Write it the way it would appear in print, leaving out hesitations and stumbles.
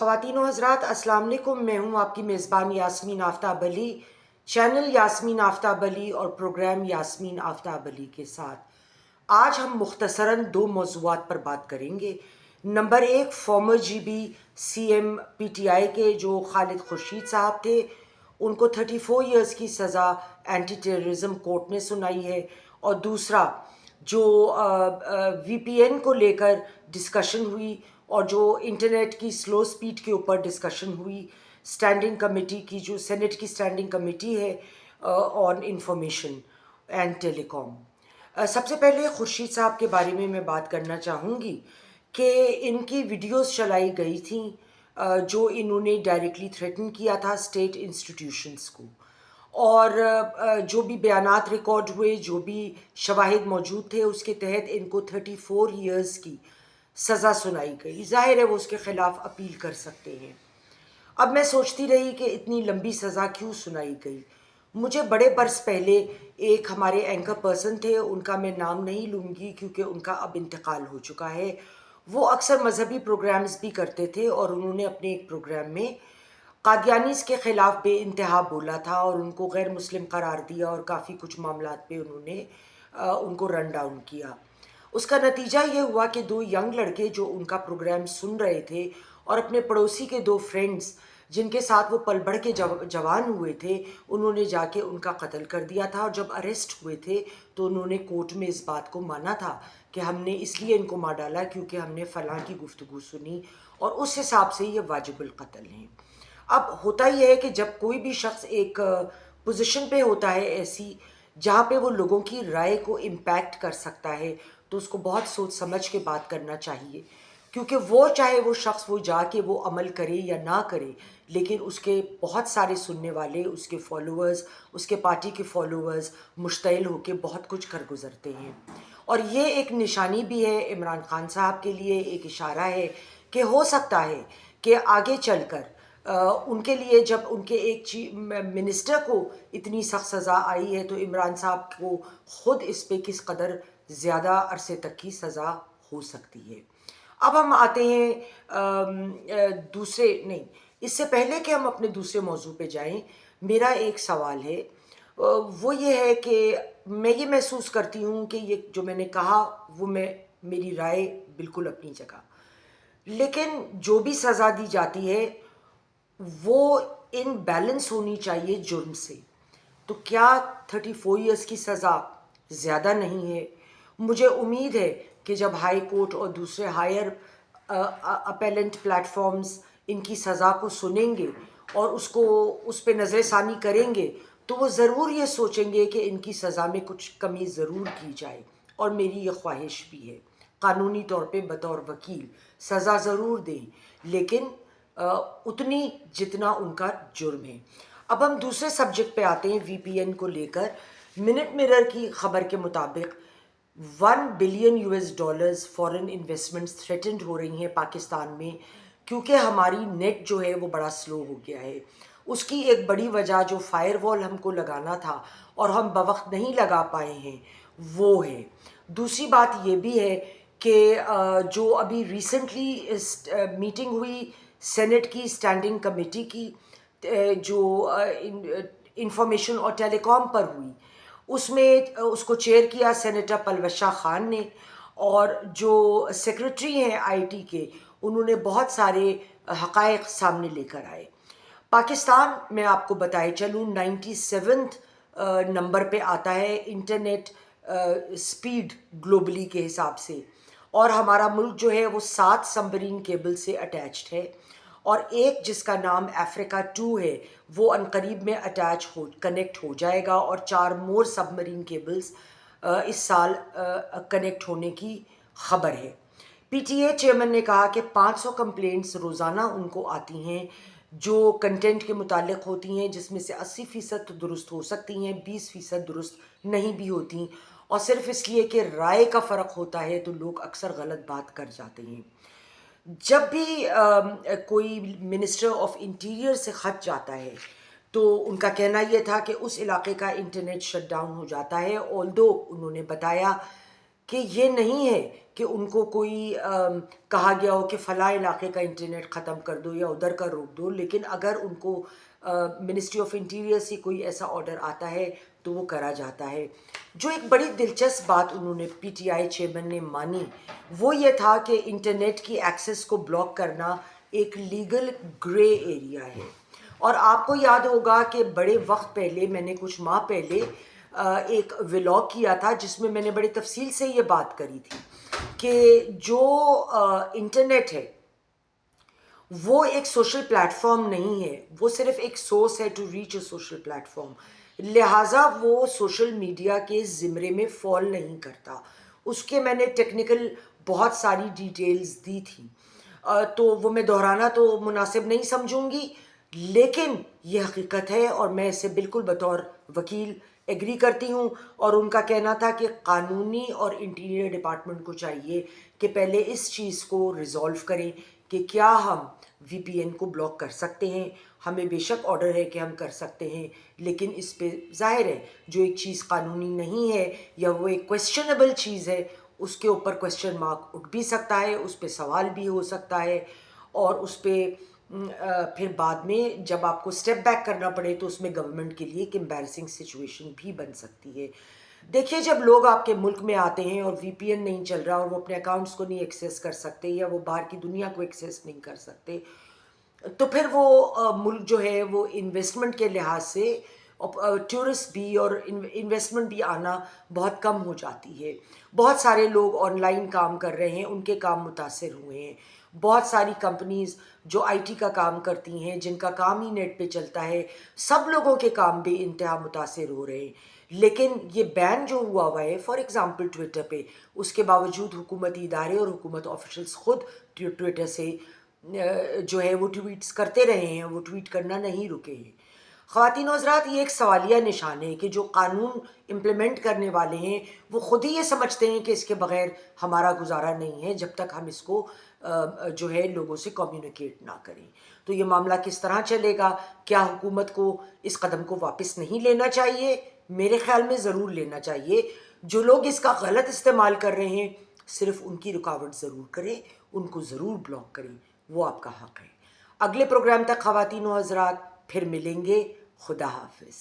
ख़वातीन व हज़रात, अस्सलाम वालेकुम। मैं हूँ आपकी मेज़बान यास्मीन आफ्ताब अली, चैनल यास्मीन आफ्ताब अली और प्रोग्राम यास्मीन आफ्ताब अली के साथ। आज हम मुख्तसरन दो मौज़ूआत पर बात करेंगे। नंबर एक, फॉर्मर GB CM PTI के जो खालिद खुर्शीद साहब थे, उनको 34 इयर्स की सज़ा एंटी टेररिज्म कोर्ट ने सुनाई है। और दूसरा, जो VPN को लेकर डिस्कशन हुई और जो इंटरनेट की स्लो स्पीड के ऊपर डिस्कशन हुई स्टैंडिंग कमेटी की, जो सेनेट की स्टैंडिंग कमेटी है ऑन इंफॉर्मेशन एंड टेलीकॉम। सबसे पहले खुर्शीद साहब के बारे में मैं बात करना चाहूँगी कि इनकी वीडियोस चलाई गई थी जो इन्होंने डायरेक्टली थ्रेटन किया था स्टेट इंस्टीट्यूशंस को, और जो भी बयानात रिकॉर्ड हुए, जो भी शवाहिद मौजूद थे, उसके तहत इनको 34 इयर्स की सज़ा सुनाई गई। ज़ाहिर है वो उसके ख़िलाफ़ अपील कर सकते हैं। अब मैं सोचती रही कि इतनी लंबी सज़ा क्यों सुनाई गई। मुझे बड़े बरस पहले एक हमारे एंकर पर्सन थे, उनका मैं नाम नहीं लूँगी क्योंकि उनका अब इंतकाल हो चुका है। वो अक्सर मजहबी प्रोग्राम्स भी करते थे और उन्होंने अपने एक प्रोग्राम में कादियानीस के ख़िलाफ़ बेइंतहा बोला था और उनको गैर मुस्लिम करार दिया और काफ़ी कुछ मामलात पे उन्होंने उनको रन डाउन किया। उसका नतीजा ये हुआ कि दो यंग लड़के जो उनका प्रोग्राम सुन रहे थे और अपने पड़ोसी के दो फ्रेंड्स जिनके साथ वो पल बढ़ के जवान हुए थे, उन्होंने जाके उनका कत्ल कर दिया था। और जब अरेस्ट हुए थे तो उन्होंने कोर्ट में इस बात को माना था कि हमने इसलिए इनको मार डाला क्योंकि हमने फ़लाँ की गुफ्तगू सुनी और उस हिसाब से ये वाजिबुल कत्ल हैं। अब होता यह है कि जब कोई भी शख्स एक पोजीशन पे होता है ऐसी जहाँ पे वो लोगों की राय को इम्पैक्ट कर सकता है, तो उसको बहुत सोच समझ के बात करना चाहिए, क्योंकि वो चाहे वो शख्स वो जाके वो अमल करे या ना करे, लेकिन उसके बहुत सारे सुनने वाले, उसके फॉलोअर्स, उसके पार्टी के फॉलोअर्स मुश्तइल होके बहुत कुछ कर गुजरते हैं। और ये एक निशानी भी है इमरान खान साहब के लिए, एक इशारा है कि हो सकता है कि आगे चलकर उनके लिए जब उनके एक मिनिस्टर को इतनी सख्त सज़ा आई है तो इमरान साहब को ख़ुद इस पे किस कदर ज़्यादा अरसे तक की सज़ा हो सकती है। अब हम आते हैं दूसरे नहीं, इससे पहले कि हम अपने दूसरे मौजू पे जाएं, मेरा एक सवाल है। वो ये है कि मैं ये महसूस करती हूँ कि ये जो मैंने कहा वो मेरी राय बिल्कुल अपनी जगह, लेकिन जो भी सज़ा दी जाती है वो इन बैलेंस होनी चाहिए जुर्म से। तो क्या 34 इयर्स की सज़ा ज़्यादा नहीं है? मुझे उम्मीद है कि जब हाई कोर्ट और दूसरे हायर अपेलेंट प्लेटफॉर्म्स इनकी सज़ा को सुनेंगे और उसको उस पे नज़रसानी करेंगे तो वो ज़रूर ये सोचेंगे कि इनकी सज़ा में कुछ कमी ज़रूर की जाए। और मेरी ये ख्वाहिश भी है, कानूनी तौर पे बतौर वकील सज़ा ज़रूर दें, लेकिन उतनी जितना उनका जुर्म है। अब हम दूसरे सब्जेक्ट पे आते हैं, VPN को लेकर। मिनट मिरर की खबर के मुताबिक 1 billion US dollars foreign investments threatened हो रही हैं पाकिस्तान में, क्योंकि हमारी नेट जो है वो बड़ा स्लो हो गया है। उसकी एक बड़ी वजह जो फायरवॉल हमको लगाना था और हम बवक्त नहीं लगा पाए हैं वो है। दूसरी बात ये भी है कि जो अभी रिसेंटली मीटिंग हुई सेनेट की स्टैंडिंग कमेटी की, जो इंफॉर्मेशन और टेलीकॉम पर हुई, उसमें उसको चेयर किया सेनेटर पलवश खान ने, और जो सेक्रेटरी हैं IT के, उन्होंने बहुत सारे हक़ाइक़ सामने लेकर आए। पाकिस्तान, मैं आपको बताए चलूँ, 97th नंबर पे आता है इंटरनेट स्पीड ग्लोबली के हिसाब से, और हमारा मुल्क जो है वो 7 सबमरीन केबल से अटैच्ड है, और एक जिसका नाम अफ्रीका 2 है वो अनकरीब में कनेक्ट हो जाएगा, और 4 मोर सबमरीन केबल्स इस साल कनेक्ट होने की खबर है। PTA चेयरमैन ने कहा कि 500 कंप्लेंट्स रोज़ाना उनको आती हैं जो कंटेंट के मुतालिक होती हैं, जिसमें से 80% तो दुरुस्त हो सकती हैं, 20% दुरुस्त नहीं भी होती, और सिर्फ इसलिए कि राय का फ़र्क होता है तो लोग अक्सर गलत बात कर जाते हैं। जब भी कोई मिनिस्टर ऑफ इंटीरियर से ख़त जाता है तो उनका कहना यह था कि उस इलाके का इंटरनेट शट डाउन हो जाता है, ऑल्दो उन्होंने बताया کہ یہ نہیں ہے کہ ان کو کوئی کہا گیا ہو کہ فلاں علاقے کا انٹرنیٹ ختم کر دو یا ادھر کا روک دو، لیکن اگر ان کو منسٹری آف انٹیریئر سے کوئی ایسا آرڈر آتا ہے تو وہ کرا جاتا ہے۔ جو ایک بڑی دلچسپ بات انہوں نے پی ٹی آئی چیئرمین نے مانی وہ یہ تھا کہ انٹرنیٹ کی ایکسیس کو بلاک کرنا ایک لیگل گرے ایریا ہے۔ اور آپ کو یاد ہوگا کہ بڑے وقت پہلے میں نے کچھ ماہ پہلے ایک ولاگ کیا تھا جس میں میں نے بڑی تفصیل سے یہ بات کری تھی کہ جو انٹرنیٹ ہے وہ ایک سوشل پلیٹ فارم نہیں ہے، وہ صرف ایک سورس ہے to reach a social platform, لہٰذا وہ سوشل میڈیا کے زمرے میں فال نہیں کرتا۔ اس کے میں نے ٹیکنیکل بہت ساری ڈیٹیلز دی تھیں، تو وہ میں دہرانا تو مناسب نہیں سمجھوں گی، لیکن یہ حقیقت ہے اور میں اسے بالکل بطور وکیل ایگری کرتی ہوں۔ اور ان کا کہنا تھا کہ قانونی اور انٹیریئر ڈپارٹمنٹ کو چاہیے کہ پہلے اس چیز کو ریزالو کریں کہ کیا ہم وی پی این کو بلاک کر سکتے ہیں۔ ہمیں بے شک آرڈر ہے کہ ہم کر سکتے ہیں، لیکن اس پہ ظاہر ہے جو ایک چیز قانونی نہیں ہے یا وہ ایک کویسچنیبل چیز ہے اس کے اوپر کویسچن مارک اٹھ بھی سکتا ہے، اس پہ سوال بھی ہو سکتا ہے، اور اس پہ پھر بعد میں جب آپ کو اسٹیپ بیک کرنا پڑے تو اس میں گورنمنٹ کے لیے ایک امبیرسنگ سچویشن بھی بن سکتی ہے۔ دیکھیے جب لوگ آپ کے ملک میں آتے ہیں اور وی پی این نہیں چل رہا اور وہ اپنے اکاؤنٹس کو نہیں ایکسیس کر سکتے یا وہ باہر کی دنیا کو ایکسیس نہیں کر سکتے، تو پھر وہ ملک جو ہے وہ انویسٹمنٹ کے لحاظ سے ٹورسٹ بھی اور انویسٹمنٹ بھی آنا بہت کم ہو جاتی ہے۔ بہت سارے لوگ آن لائن کام کر رہے ہیں، ان کے کام متاثر ہوئے ہیں۔ بہت ساری کمپنیز جو آئی ٹی کا کام کرتی ہیں، جن کا کام ہی نیٹ پہ چلتا ہے، سب لوگوں کے کام بے انتہا متاثر ہو رہے ہیں۔ لیکن یہ بین جو ہوا ہے فار ایگزامپل ٹویٹر پہ، اس کے باوجود حکومتی ادارے اور حکومت آفیشلز خود ٹویٹر سے جو ہے وہ ٹویٹس کرتے رہے ہیں، وہ ٹویٹ کرنا نہیں رکے ہیں۔ خواتین و حضرات، یہ ایک سوالیہ نشان ہے کہ جو قانون امپلیمنٹ کرنے والے ہیں وہ خود ہی یہ سمجھتے ہیں کہ اس کے بغیر ہمارا گزارا نہیں ہے جب تک ہم اس کو جو ہے لوگوں سے کمیونیکیٹ نہ کریں۔ تو یہ معاملہ کس طرح چلے گا؟ کیا حکومت کو اس قدم کو واپس نہیں لینا چاہیے؟ میرے خیال میں ضرور لینا چاہیے۔ جو لوگ اس کا غلط استعمال کر رہے ہیں صرف ان کی رکاوٹ ضرور کریں، ان کو ضرور بلاک کریں، وہ آپ کا حق ہے۔ اگلے پروگرام تک خواتین و حضرات پھر ملیں گے۔ خدا حافظ۔